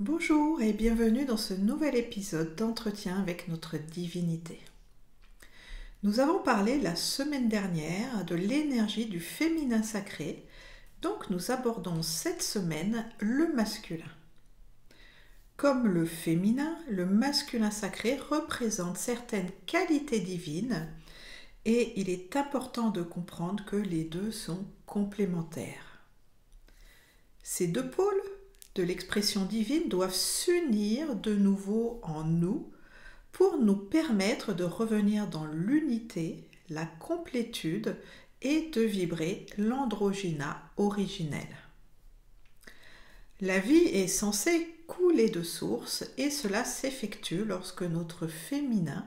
Bonjour et bienvenue dans ce nouvel épisode d'entretien avec notre divinité. Nous avons parlé la semaine dernière de l'énergie du féminin sacré, donc nous abordons cette semaine le masculin. Comme le féminin, le masculin sacré représente certaines qualités divines et il est important de comprendre que les deux sont complémentaires. Ces deux pôles de l'expression divine doivent s'unir de nouveau en nous pour nous permettre de revenir dans l'unité, la complétude et de vibrer l'androgyna originel. La vie est censée couler de source et cela s'effectue lorsque notre féminin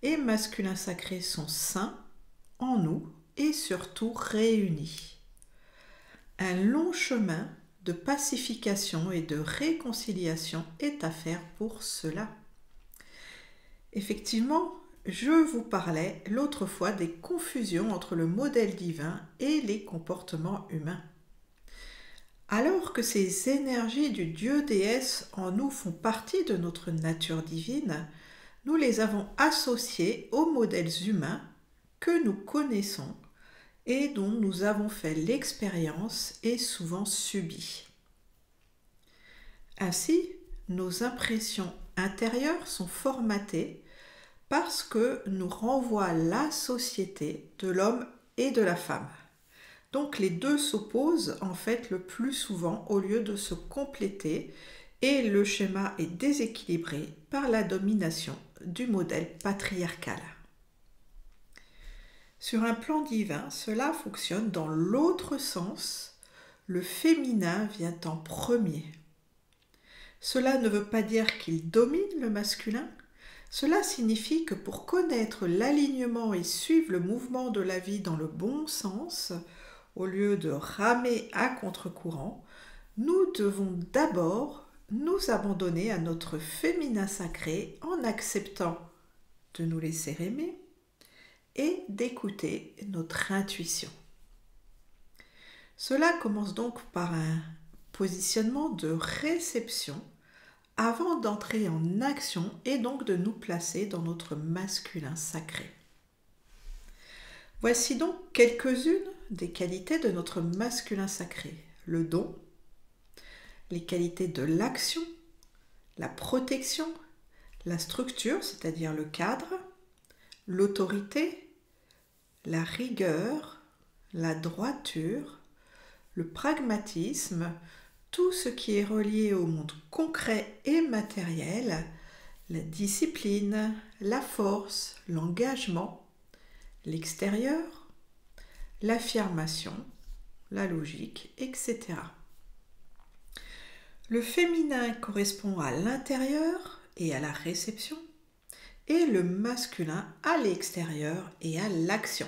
et masculin sacré sont sains en nous et surtout réunis. Un long chemin de pacification et de réconciliation est à faire pour cela. Effectivement, je vous parlais l'autre fois des confusions entre le modèle divin et les comportements humains. Alors que ces énergies du Dieu-déesse en nous font partie de notre nature divine, nous les avons associées aux modèles humains que nous connaissons et dont nous avons fait l'expérience et souvent subi. Ainsi, nos impressions intérieures sont formatées parce que nous renvoie la société de l'homme et de la femme. Donc les deux s'opposent en fait le plus souvent au lieu de se compléter et le schéma est déséquilibré par la domination du modèle patriarcal. Sur un plan divin, cela fonctionne dans l'autre sens. Le féminin vient en premier. Cela ne veut pas dire qu'il domine le masculin. Cela signifie que pour connaître l'alignement et suivre le mouvement de la vie dans le bon sens, au lieu de ramer à contre-courant, nous devons d'abord nous abandonner à notre féminin sacré en acceptant de nous laisser aimer et d'écouter notre intuition. Cela commence donc par un positionnement de réception avant d'entrer en action et donc de nous placer dans notre masculin sacré. Voici donc quelques-unes des qualités de notre masculin sacré. Le don, les qualités de l'action, la protection, la structure, c'est-à-dire le cadre, l'autorité, la rigueur, la droiture, le pragmatisme, tout ce qui est relié au monde concret et matériel, la discipline, la force, l'engagement, l'extérieur, l'affirmation, la logique, etc. Le féminin correspond à l'intérieur et à la réception, et le masculin à l'extérieur et à l'action.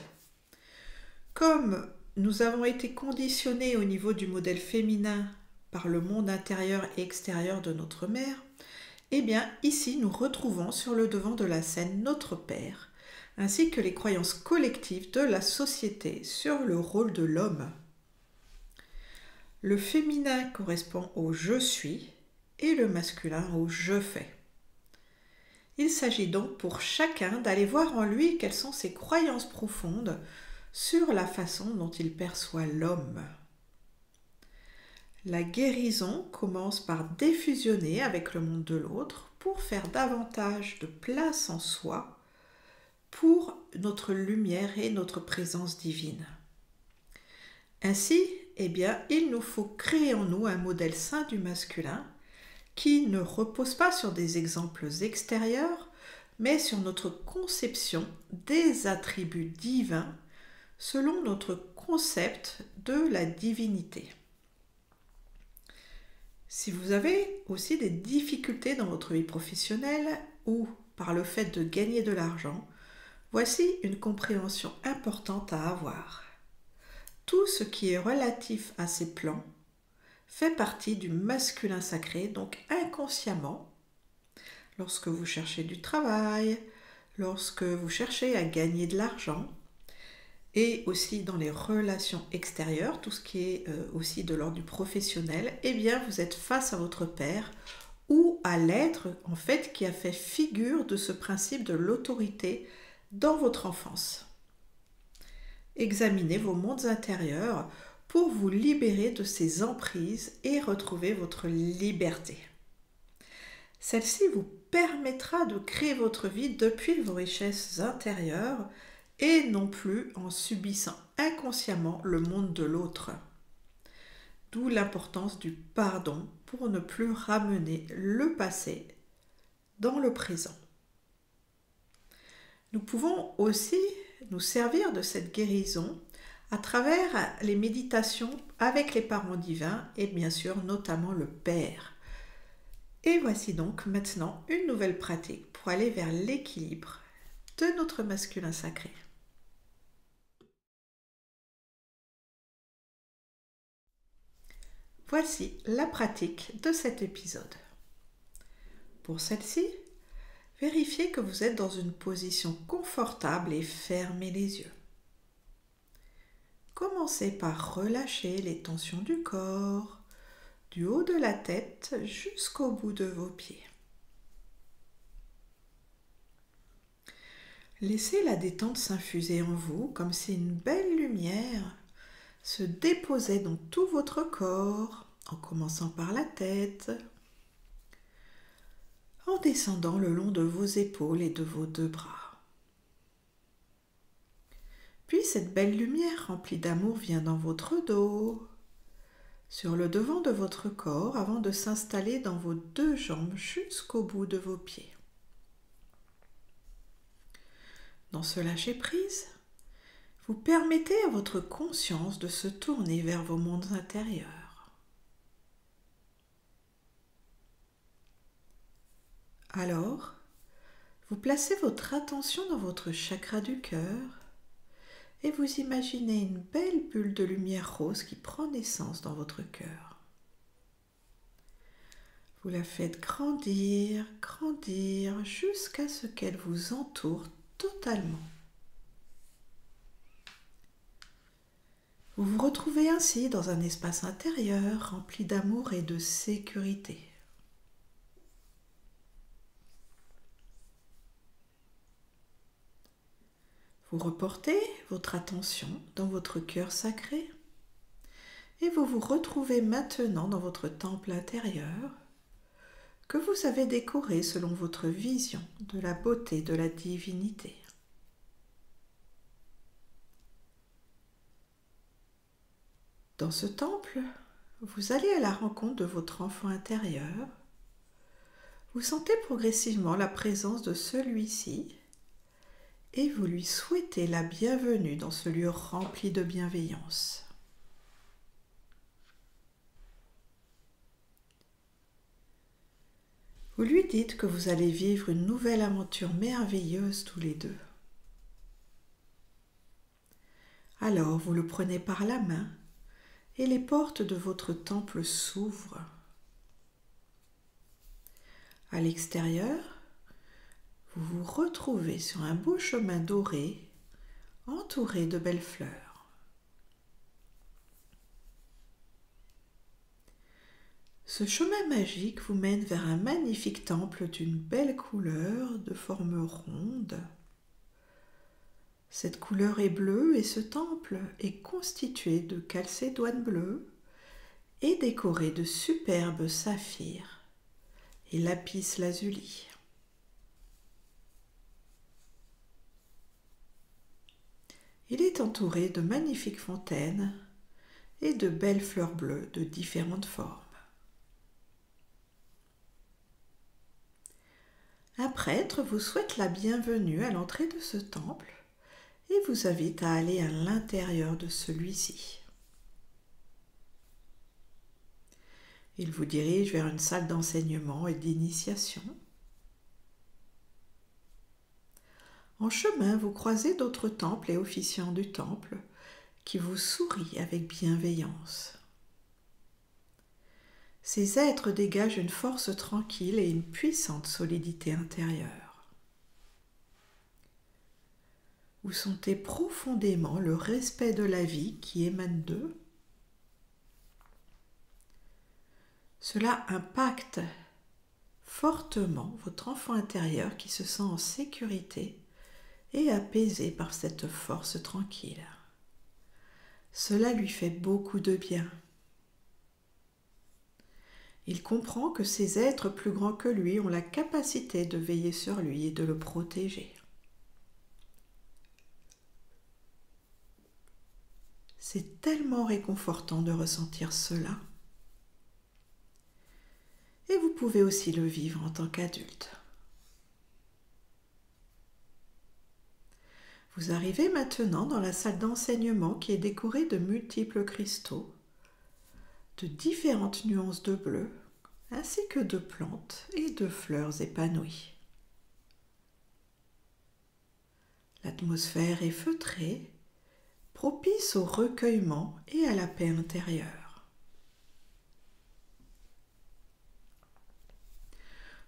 Comme nous avons été conditionnés au niveau du modèle féminin par le monde intérieur et extérieur de notre mère, eh bien ici nous retrouvons sur le devant de la scène notre père, ainsi que les croyances collectives de la société sur le rôle de l'homme. Le féminin correspond au « je suis » et le masculin au « je fais ». Il s'agit donc pour chacun d'aller voir en lui quelles sont ses croyances profondes sur la façon dont il perçoit l'homme. La guérison commence par défusionner avec le monde de l'autre pour faire davantage de place en soi pour notre lumière et notre présence divine. Ainsi, il nous faut créer en nous un modèle sain du masculin qui ne repose pas sur des exemples extérieurs, mais sur notre conception des attributs divins selon notre concept de la divinité. Si vous avez aussi des difficultés dans votre vie professionnelle ou par le fait de gagner de l'argent, voici une compréhension importante à avoir. Tout ce qui est relatif à ces plans fait partie du masculin sacré, donc inconsciemment, lorsque vous cherchez du travail, lorsque vous cherchez à gagner de l'argent, et aussi dans les relations extérieures, tout ce qui est aussi de l'ordre du professionnel, eh bien vous êtes face à votre père ou à l'être en fait qui a fait figure de ce principe de l'autorité dans votre enfance. Examinez vos mondes intérieurs pour vous libérer de ces emprises et retrouver votre liberté. Celle-ci vous permettra de créer votre vie depuis vos richesses intérieures et non plus en subissant inconsciemment le monde de l'autre. D'où l'importance du pardon pour ne plus ramener le passé dans le présent. Nous pouvons aussi nous servir de cette guérison à travers les méditations avec les parents divins et bien sûr notamment le Père. Et voici donc maintenant une nouvelle pratique pour aller vers l'équilibre de notre masculin sacré. Voici la pratique de cet épisode. Pour celle-ci, vérifiez que vous êtes dans une position confortable et fermez les yeux. Commencez par relâcher les tensions du corps, du haut de la tête jusqu'au bout de vos pieds. Laissez la détente s'infuser en vous comme si une belle lumière se déposait dans tout votre corps, en commençant par la tête, en descendant le long de vos épaules et de vos deux bras. Puis cette belle lumière remplie d'amour vient dans votre dos, sur le devant de votre corps avant de s'installer dans vos deux jambes jusqu'au bout de vos pieds. Dans ce lâcher-prise, vous permettez à votre conscience de se tourner vers vos mondes intérieurs. Alors, vous placez votre attention dans votre chakra du cœur et vous imaginez une belle bulle de lumière rose qui prend naissance dans votre cœur. Vous la faites grandir, grandir jusqu'à ce qu'elle vous entoure totalement. Vous vous retrouvez ainsi dans un espace intérieur rempli d'amour et de sécurité. Vous reportez votre attention dans votre cœur sacré et vous vous retrouvez maintenant dans votre temple intérieur que vous avez décoré selon votre vision de la beauté de la divinité. Dans ce temple, vous allez à la rencontre de votre enfant intérieur. Vous sentez progressivement la présence de celui-ci et vous lui souhaitez la bienvenue dans ce lieu rempli de bienveillance. Vous lui dites que vous allez vivre une nouvelle aventure merveilleuse tous les deux. Alors vous le prenez par la main et les portes de votre temple s'ouvrent. À l'extérieur, vous vous retrouvez sur un beau chemin doré, entouré de belles fleurs. Ce chemin magique vous mène vers un magnifique temple d'une belle couleur, de forme ronde. Cette couleur est bleue et ce temple est constitué de calcédoine bleue et décoré de superbes saphirs et lapis lazuli. Il est entouré de magnifiques fontaines et de belles fleurs bleues de différentes formes. Un prêtre vous souhaite la bienvenue à l'entrée de ce temple et vous invite à aller à l'intérieur de celui-ci. Il vous dirige vers une salle d'enseignement et d'initiation. En chemin, vous croisez d'autres temples et officiants du temple qui vous sourient avec bienveillance. Ces êtres dégagent une force tranquille et une puissante solidité intérieure. Vous sentez profondément le respect de la vie qui émane d'eux. Cela impacte fortement votre enfant intérieur qui se sent en sécurité et apaisé par cette force tranquille. Cela lui fait beaucoup de bien. Il comprend que ces êtres plus grands que lui ont la capacité de veiller sur lui et de le protéger. C'est tellement réconfortant de ressentir cela. Et vous pouvez aussi le vivre en tant qu'adulte. Vous arrivez maintenant dans la salle d'enseignement qui est décorée de multiples cristaux, de différentes nuances de bleu, ainsi que de plantes et de fleurs épanouies. L'atmosphère est feutrée, propice au recueillement et à la paix intérieure.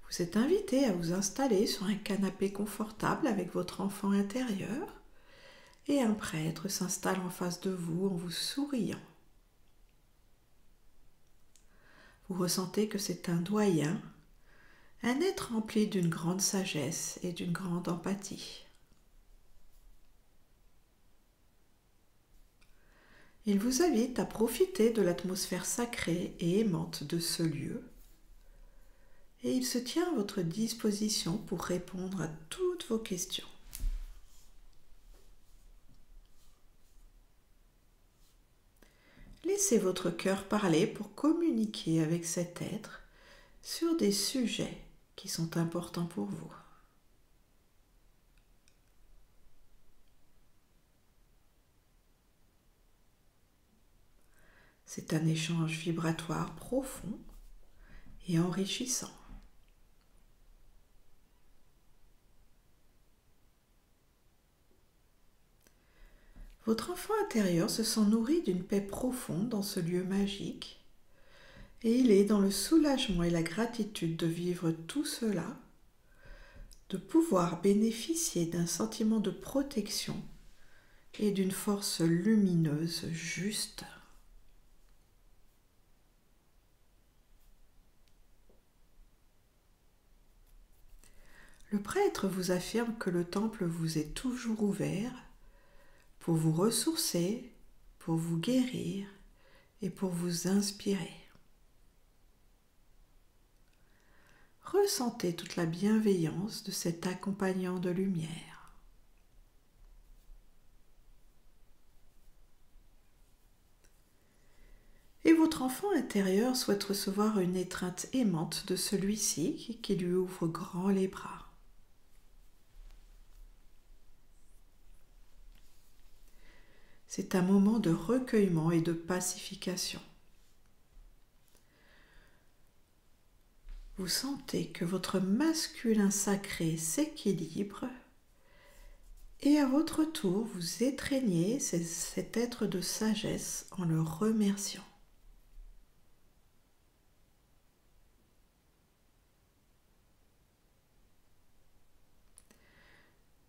Vous êtes invité à vous installer sur un canapé confortable avec votre enfant intérieur et un prêtre s'installe en face de vous en vous souriant. Vous ressentez que c'est un doyen, un être rempli d'une grande sagesse et d'une grande empathie. Il vous invite à profiter de l'atmosphère sacrée et aimante de ce lieu, et il se tient à votre disposition pour répondre à toutes vos questions. Laissez votre cœur parler pour communiquer avec cet être sur des sujets qui sont importants pour vous. C'est un échange vibratoire profond et enrichissant. Votre enfant intérieur se sent nourri d'une paix profonde dans ce lieu magique et il est dans le soulagement et la gratitude de vivre tout cela, de pouvoir bénéficier d'un sentiment de protection et d'une force lumineuse juste. Le prêtre vous affirme que le temple vous est toujours ouvert pour vous ressourcer, pour vous guérir et pour vous inspirer. Ressentez toute la bienveillance de cet accompagnant de lumière. Et votre enfant intérieur souhaite recevoir une étreinte aimante de celui-ci qui lui ouvre grand les bras. C'est un moment de recueillement et de pacification. Vous sentez que votre masculin sacré s'équilibre et à votre tour vous étreignez cet être de sagesse en le remerciant.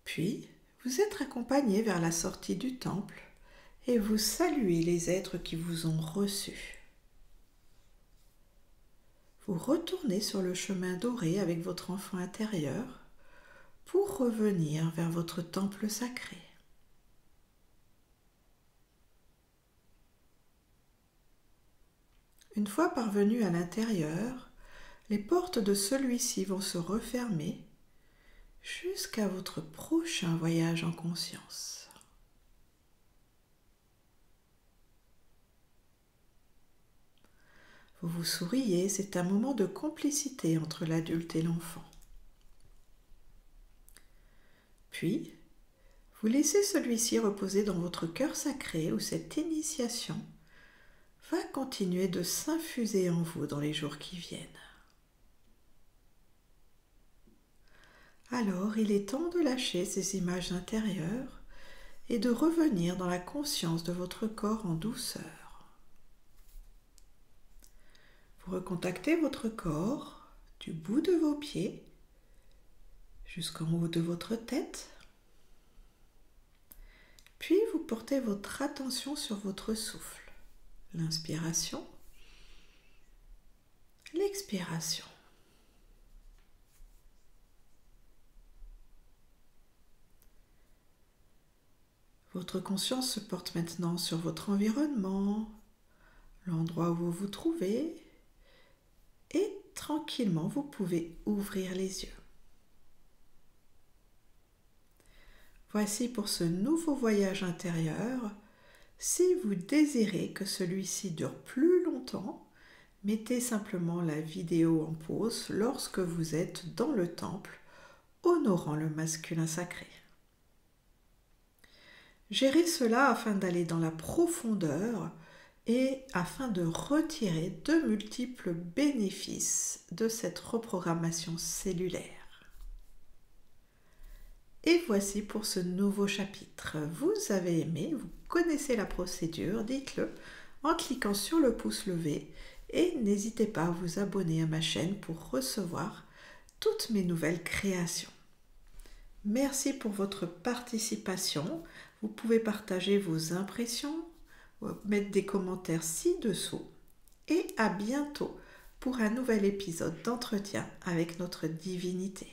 Puis, vous êtes accompagné vers la sortie du temple et vous saluez les êtres qui vous ont reçus. Vous retournez sur le chemin doré avec votre enfant intérieur pour revenir vers votre temple sacré. Une fois parvenu à l'intérieur, les portes de celui-ci vont se refermer jusqu'à votre prochain voyage en conscience. Vous vous souriez, c'est un moment de complicité entre l'adulte et l'enfant. Puis, vous laissez celui-ci reposer dans votre cœur sacré où cette initiation va continuer de s'infuser en vous dans les jours qui viennent. Alors, il est temps de lâcher ces images intérieures et de revenir dans la conscience de votre corps en douceur. Vous recontactez votre corps du bout de vos pieds jusqu'en haut de votre tête. Puis vous portez votre attention sur votre souffle. L'inspiration, l'expiration. Votre conscience se porte maintenant sur votre environnement, l'endroit où vous vous trouvez, et tranquillement vous pouvez ouvrir les yeux. Voici pour ce nouveau voyage intérieur. Si vous désirez que celui-ci dure plus longtemps, mettez simplement la vidéo en pause lorsque vous êtes dans le temple, honorant le masculin sacré. Gérez cela afin d'aller dans la profondeur et afin de retirer de multiples bénéfices de cette reprogrammation cellulaire. Et voici pour ce nouveau chapitre. Vous avez aimé, vous connaissez la procédure, dites-le en cliquant sur le pouce levé et n'hésitez pas à vous abonner à ma chaîne pour recevoir toutes mes nouvelles créations. Merci pour votre participation. Vous pouvez partager vos impressions, mettre des commentaires ci-dessous et à bientôt pour un nouvel épisode d'entretien avec notre divinité.